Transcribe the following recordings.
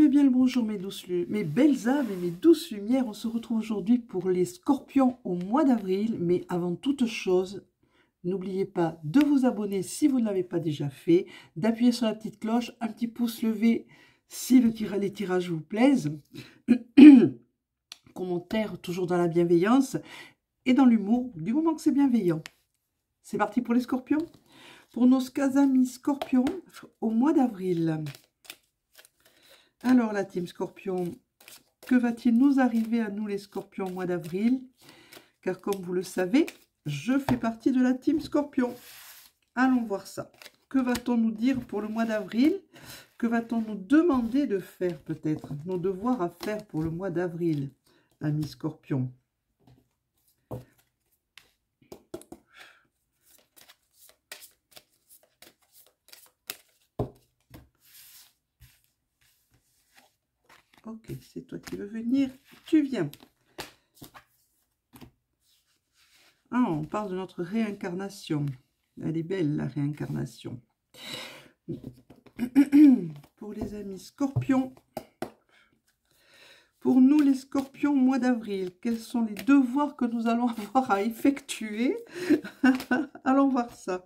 fais bien le bonjour mes belles âmes et mes douces lumières. On se retrouve aujourd'hui pour les scorpions au mois d'avril. Mais avant toute chose, n'oubliez pas de vous abonner si vous ne l'avez pas déjà fait, d'appuyer sur la petite cloche, un petit pouce levé si les tirages vous plaisent. Commentaire toujours dans la bienveillance et dans l'humour, du moment que c'est bienveillant. C'est parti pour les scorpions. Pour nos amis scorpions au mois d'avril. Alors la team Scorpion, que va-t-il nous arriver à nous les Scorpions au mois d'avril? Car comme vous le savez, je fais partie de la team Scorpion. Allons voir ça. Que va-t-on nous dire pour le mois d'avril? Que va-t-on nous demander de faire peut-être? Nos devoirs à faire pour le mois d'avril, amis Scorpions. Ok, c'est toi qui veux venir, tu viens. Ah, on parle de notre réincarnation. Elle est belle, la réincarnation. Pour les amis scorpions, pour nous les scorpions, mois d'avril, quels sont les devoirs que nous allons avoir à effectuer? Allons voir ça.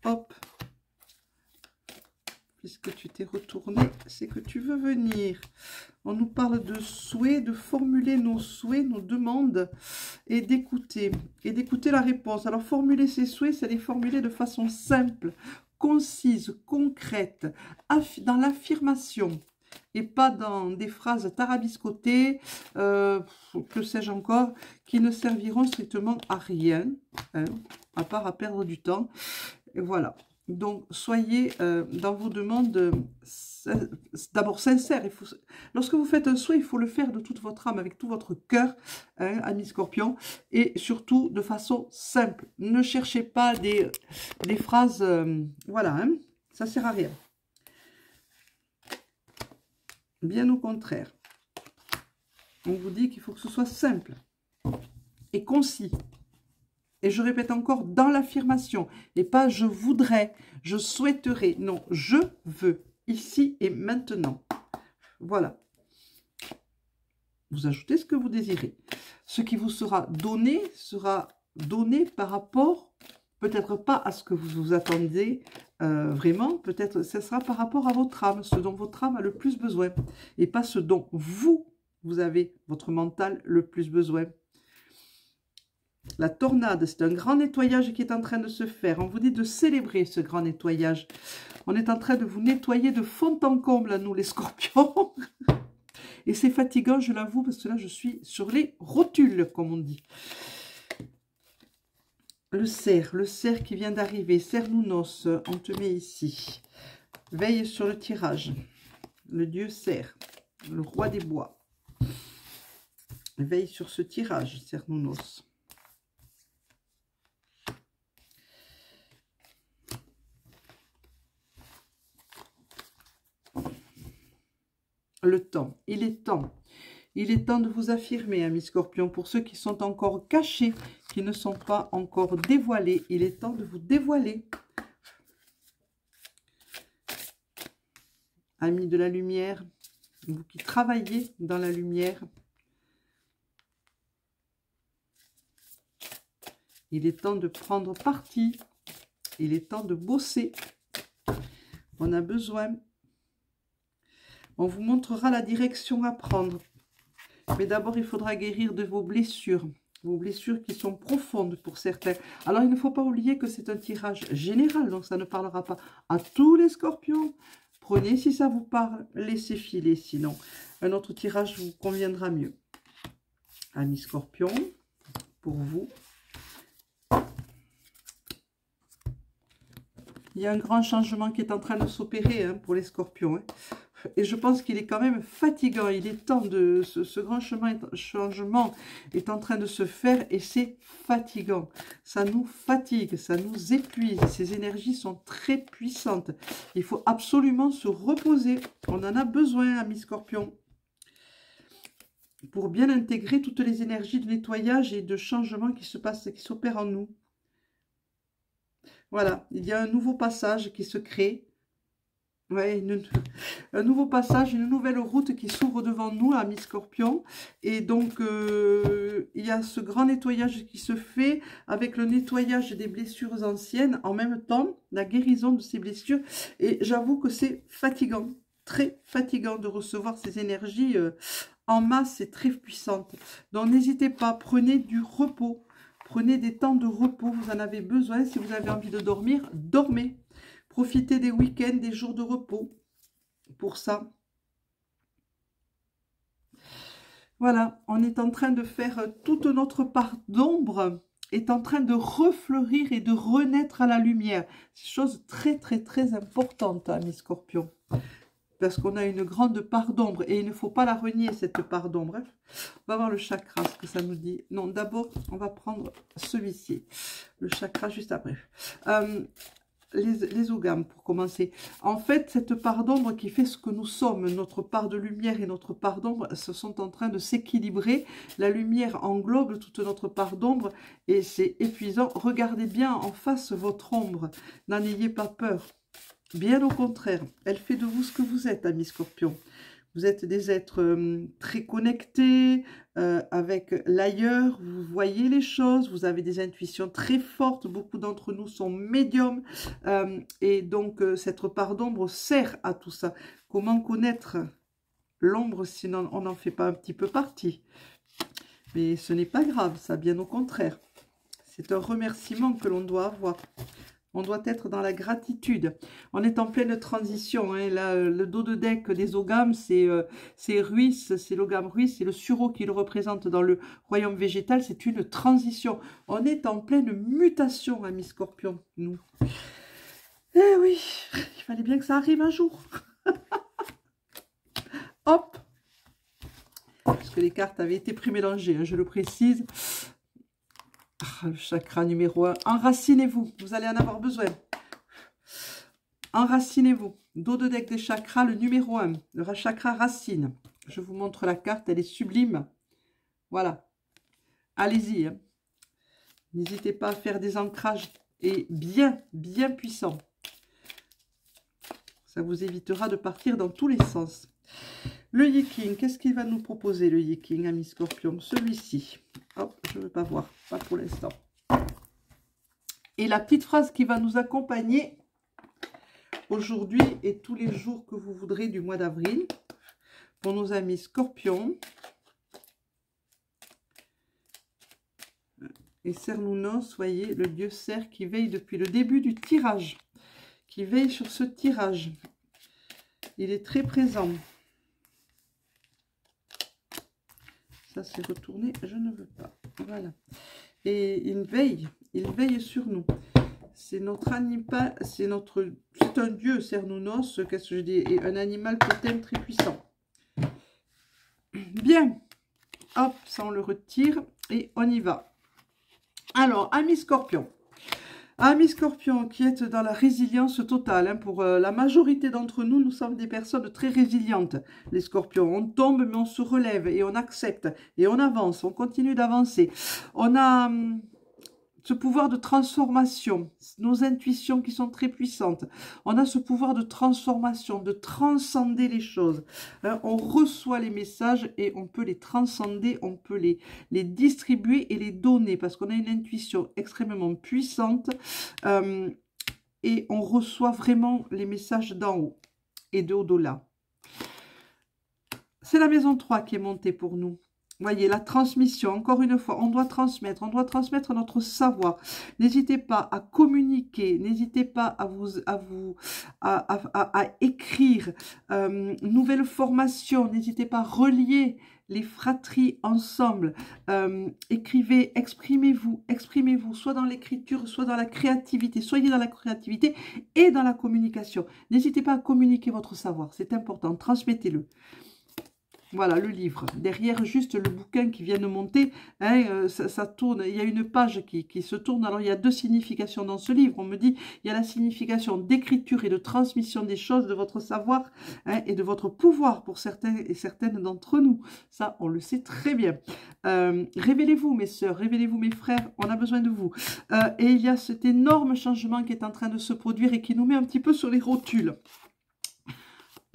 Hop. Puisque tu t'es retourné, c'est que tu veux venir. On nous parle de souhaits, de formuler nos souhaits, nos demandes et d'écouter la réponse. Alors formuler ses souhaits, c'est les formuler de façon simple, concise, concrète, dans l'affirmation et pas dans des phrases tarabiscotées, que sais-je encore, qui ne serviront strictement à rien, hein, à part à perdre du temps. Et voilà. Donc, soyez dans vos demandes d'abord sincères. Lorsque vous faites un souhait, il faut le faire de toute votre âme, avec tout votre cœur, hein, amis scorpions, et surtout de façon simple. Ne cherchez pas des phrases, voilà, hein, ça ne sert à rien. Bien au contraire. On vous dit qu'il faut que ce soit simple et concis. Et je répète encore, dans l'affirmation, et pas je voudrais, je souhaiterais. Non, je veux, ici et maintenant. Voilà. Vous ajoutez ce que vous désirez. Ce qui vous sera donné par rapport, peut-être pas à ce que vous vous attendez vraiment, peut-être ce sera par rapport à votre âme, ce dont votre âme a le plus besoin, et pas ce dont vous avez, votre mental, le plus besoin. La tornade, c'est un grand nettoyage qui est en train de se faire. On vous dit de célébrer ce grand nettoyage. On est en train de vous nettoyer de fond en comble, à nous les scorpions. Et c'est fatigant, je l'avoue, parce que là, je suis sur les rotules, comme on dit. Le cerf qui vient d'arriver. Cernounos, on te met ici. Veille sur le tirage. Le dieu cerf, le roi des bois. Veille sur ce tirage, Cernounos. Le temps, il est temps de vous affirmer, amis scorpions, pour ceux qui sont encore cachés, qui ne sont pas encore dévoilés, il est temps de vous dévoiler. Amis de la lumière, vous qui travaillez dans la lumière, il est temps de prendre parti, il est temps de bosser, on a besoin. On vous montrera la direction à prendre. Mais d'abord, il faudra guérir de vos blessures qui sont profondes pour certains. Alors, il ne faut pas oublier que c'est un tirage général, donc ça ne parlera pas à tous les scorpions. Prenez si ça vous parle, laissez filer, sinon un autre tirage vous conviendra mieux. Amis scorpions, pour vous, il y a un grand changement qui est en train de s'opérer, hein, pour les scorpions, hein. Et je pense qu'il est quand même fatigant. Il est temps de... Ce grand changement est en train de se faire et c'est fatigant. Ça nous fatigue, ça nous épuise. Ces énergies sont très puissantes. Il faut absolument se reposer. On en a besoin, amis scorpions, pour bien intégrer toutes les énergies de nettoyage et de changement qui se passent, qui s'opèrent en nous. Voilà, il y a un nouveau passage qui se crée. Ouais, un nouveau passage, une nouvelle route qui s'ouvre devant nous, amis Scorpion. Et donc, il y a ce grand nettoyage qui se fait avec le nettoyage des blessures anciennes, en même temps, la guérison de ces blessures. Et j'avoue que c'est fatigant, très fatigant de recevoir ces énergies en masse et très puissantes. Donc, n'hésitez pas, prenez du repos. Prenez des temps de repos, vous en avez besoin. Si vous avez envie de dormir, dormez. Profitez des week-ends, des jours de repos pour ça. Voilà, on est en train de faire toute notre part d'ombre est en train de refleurir et de renaître à la lumière. C'est chose très très très importante, mes scorpions. Parce qu'on a une grande part d'ombre et il ne faut pas la renier, cette part d'ombre. On va voir le chakra, ce que ça nous dit. Non, d'abord, on va prendre celui-ci. Le chakra juste après. Les ogames, pour commencer. En fait, cette part d'ombre qui fait ce que nous sommes, notre part de lumière et notre part d'ombre, se sont en train de s'équilibrer. La lumière englobe toute notre part d'ombre et c'est épuisant. Regardez bien en face votre ombre. N'en ayez pas peur. Bien au contraire, elle fait de vous ce que vous êtes, amis Scorpions. Vous êtes des êtres très connectés avec l'ailleurs, vous voyez les choses, vous avez des intuitions très fortes, beaucoup d'entre nous sont médiums et donc cette part d'ombre sert à tout ça. Comment connaître l'ombre sinon on n'en fait pas un petit peu partie? Mais ce n'est pas grave, ça, bien au contraire. C'est un remerciement que l'on doit avoir. On doit être dans la gratitude. On est en pleine transition. Hein. Là, le dos de deck des ogames, c'est Ruis, c'est l'ogame Ruis, c'est le sureau qui le représente dans le royaume végétal. C'est une transition. On est en pleine mutation, amis Scorpions, nous. Eh oui, il fallait bien que ça arrive un jour. Hop. Parce que les cartes avaient été prémélangées, hein, je le précise. Le chakra numéro 1. Enracinez-vous. Vous allez en avoir besoin. Enracinez-vous. Dos de deck des chakras, le numéro 1. Le chakra racine. Je vous montre la carte. Elle est sublime. Voilà. Allez-y. Hein. N'hésitez pas à faire des ancrages et bien puissants. Ça vous évitera de partir dans tous les sens. Le Yiking, qu'est-ce qu'il va nous proposer, le Yiking, ami Scorpion? Celui-ci. Hop, je ne veux pas voir, pas pour l'instant. Et la petite phrase qui va nous accompagner aujourd'hui et tous les jours que vous voudrez du mois d'avril, pour nos amis Scorpions. Et Cernunnos, voyez, le dieu cerf qui veille depuis le début du tirage, qui veille sur ce tirage. Il est très présent. Ça c'est retourné, je ne veux pas. Voilà. Et il veille sur nous. C'est notre animal, c'est un dieu, Cernunnos, qu'est-ce que je dis, et un animal totem très puissant. Bien. Hop, ça on le retire et on y va. Alors, amis Scorpions. Amis Scorpions qui êtes dans la résilience totale, hein, pour la majorité d'entre nous, nous sommes des personnes très résilientes, les Scorpions. On tombe mais on se relève et on accepte et on avance, on continue d'avancer. On a ce pouvoir de transformation, nos intuitions qui sont très puissantes. On a ce pouvoir de transformation, de transcender les choses. Hein, on reçoit les messages et on peut les transcender, on peut les distribuer et les donner parce qu'on a une intuition extrêmement puissante et on reçoit vraiment les messages d'en haut et de au-delà. C'est la maison 3 qui est montée pour nous. Voyez, la transmission, encore une fois, on doit transmettre notre savoir. N'hésitez pas à communiquer, n'hésitez pas à écrire, nouvelles formations, n'hésitez pas à relier les fratries ensemble. Écrivez, exprimez-vous, soit dans l'écriture, soit dans la créativité. Soyez dans la créativité et dans la communication. N'hésitez pas à communiquer votre savoir, c'est important, transmettez-le. Voilà, le livre. Derrière, juste le bouquin qui vient de monter, hein, ça tourne. Il y a une page qui se tourne. Alors, il y a deux significations dans ce livre. On me dit, il y a la signification d'écriture et de transmission des choses, de votre savoir, hein, et de votre pouvoir pour certains et certaines d'entre nous. Ça, on le sait très bien. Révélez-vous, mes sœurs, révélez-vous, mes frères. On a besoin de vous. Et il y a cet énorme changement qui est en train de se produire et qui nous met un petit peu sur les rotules.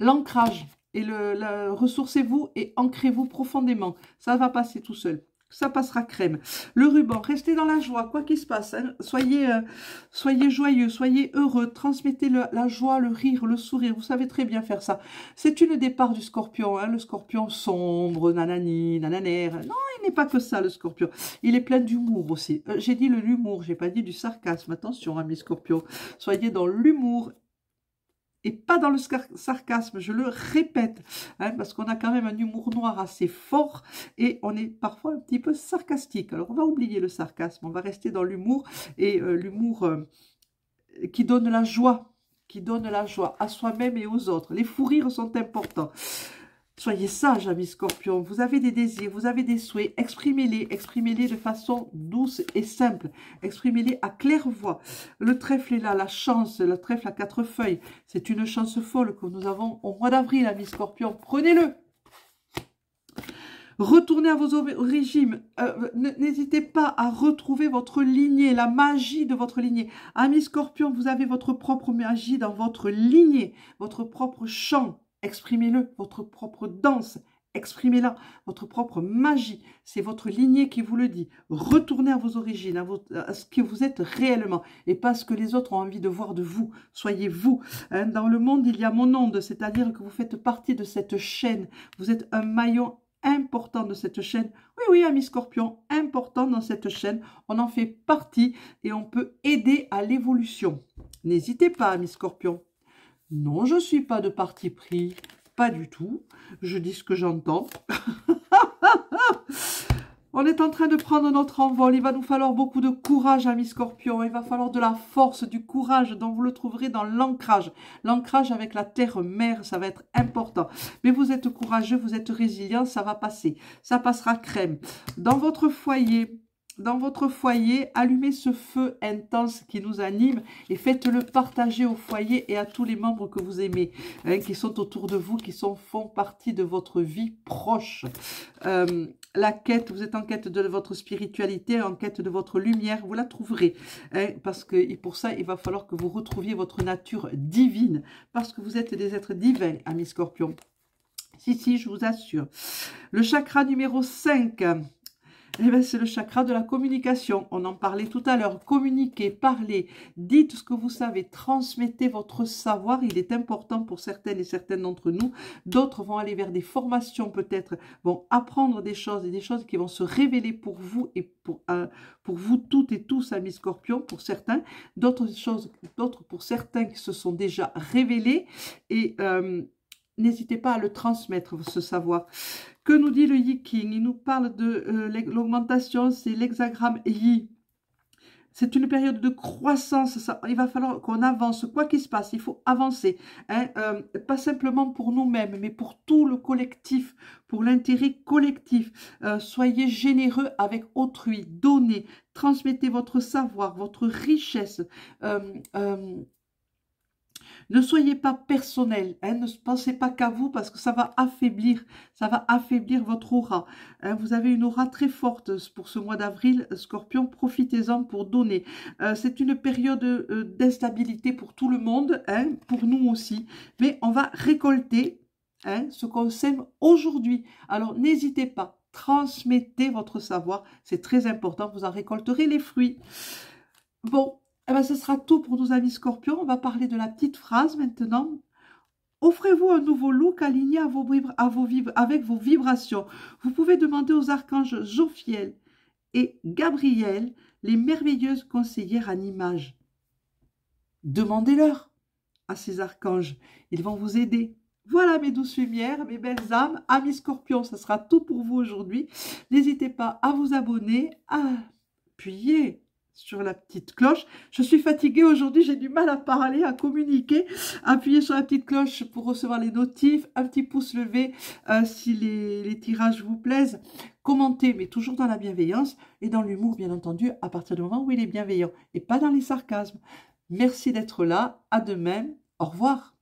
l'ancrage. Et ressourcez-vous et ancrez-vous profondément. Ça va passer tout seul. Ça passera crème. Le ruban, restez dans la joie, quoi qu'il se passe. Hein. Soyez joyeux, soyez heureux. Transmettez la joie, le rire, le sourire. Vous savez très bien faire ça. C'est une des parts du scorpion. Hein. Le scorpion sombre, nanani, nananère. Non, il n'est pas que ça, le scorpion. Il est plein d'humour aussi. J'ai dit l'humour, j'ai pas dit du sarcasme. Attention, amis scorpions. Soyez dans l'humour et pas dans le sarcasme, je le répète, hein, parce qu'on a quand même un humour noir assez fort et on est parfois un petit peu sarcastique. Alors on va oublier le sarcasme, on va rester dans l'humour et l'humour qui donne la joie à soi-même et aux autres. Les fous rires sont importants. Soyez sages, amis scorpions. Vous avez des désirs, vous avez des souhaits. Exprimez-les de façon douce et simple. Exprimez-les à claire voix. Le trèfle est là, la chance, le trèfle à 4 feuilles. C'est une chance folle que nous avons au mois d'avril, amis scorpions. Prenez-le. Retournez à vos origines. N'hésitez pas à retrouver votre lignée, la magie de votre lignée. Amis scorpions, vous avez votre propre magie dans votre lignée, votre propre chant. Exprimez-le, votre propre danse, exprimez-la, votre propre magie. C'est votre lignée qui vous le dit. Retournez à vos origines, à ce que vous êtes réellement et pas ce que les autres ont envie de voir de vous. Soyez vous. Hein, dans le monde, il y a mon onde, c'est-à-dire que vous faites partie de cette chaîne. Vous êtes un maillon important de cette chaîne. Oui, oui, amis scorpions, important dans cette chaîne. On en fait partie et on peut aider à l'évolution. N'hésitez pas, amis scorpions. Non, je ne suis pas de parti pris. Pas du tout. Je dis ce que j'entends. On est en train de prendre notre envol. Il va nous falloir beaucoup de courage, amis scorpions. Il va falloir de la force, du courage, dont vous le trouverez dans l'ancrage. L'ancrage avec la terre-mère, ça va être important. Mais vous êtes courageux, vous êtes résilient, ça va passer. Ça passera crème. Dans votre foyer, allumez ce feu intense qui nous anime et faites-le partager au foyer et à tous les membres que vous aimez, hein, qui sont autour de vous, qui font partie de votre vie proche. La quête, vous êtes en quête de votre spiritualité, en quête de votre lumière, vous la trouverez. Hein, parce que pour ça, il va falloir que vous retrouviez votre nature divine, parce que vous êtes des êtres divins, amis scorpions. Si, je vous assure. Le chakra numéro 5... Eh bien, c'est le chakra de la communication. On en parlait tout à l'heure. Communiquez, parlez, dites ce que vous savez, transmettez votre savoir. Il est important pour certaines et certains d'entre nous. D'autres vont aller vers des formations peut-être, vont apprendre des choses et des choses qui vont se révéler pour vous et pour vous toutes et tous, amis scorpions, pour certains. D'autres pour certains qui se sont déjà révélés et n'hésitez pas à le transmettre, ce savoir. Que nous dit le Yi King? Il nous parle de l'augmentation, c'est l'hexagramme Yi. C'est une période de croissance, il va falloir qu'on avance, quoi qu'il se passe, il faut avancer. Hein, pas simplement pour nous-mêmes, mais pour tout le collectif, pour l'intérêt collectif. Soyez généreux avec autrui, donnez, transmettez votre savoir, votre richesse. Ne soyez pas personnel, hein, ne pensez pas qu'à vous parce que ça va affaiblir votre aura. Hein, vous avez une aura très forte pour ce mois d'avril, Scorpion, profitez-en pour donner. C'est une période d'instabilité pour tout le monde, hein, pour nous aussi, mais on va récolter hein, ce qu'on sème aujourd'hui. Alors n'hésitez pas, transmettez votre savoir, c'est très important, vous en récolterez les fruits. Bon. Eh bien, ce sera tout pour nos amis scorpions. On va parler de la petite phrase maintenant. Offrez-vous un nouveau look aligné avec vos vibrations. Vous pouvez demander aux archanges Jophiel et Gabriel, les merveilleuses conseillères en images. Demandez-leur à ces archanges. Ils vont vous aider. Voilà mes douces lumières, mes belles âmes, amis scorpions, ça sera tout pour vous aujourd'hui. N'hésitez pas à vous abonner, à appuyer sur la petite cloche. Je suis fatiguée aujourd'hui, j'ai du mal à parler, à communiquer. Appuyez sur la petite cloche pour recevoir les notifs. Un petit pouce levé si les tirages vous plaisent. Commentez, mais toujours dans la bienveillance et dans l'humour, bien entendu, à partir du moment où il est bienveillant et pas dans les sarcasmes. Merci d'être là. À demain. Au revoir.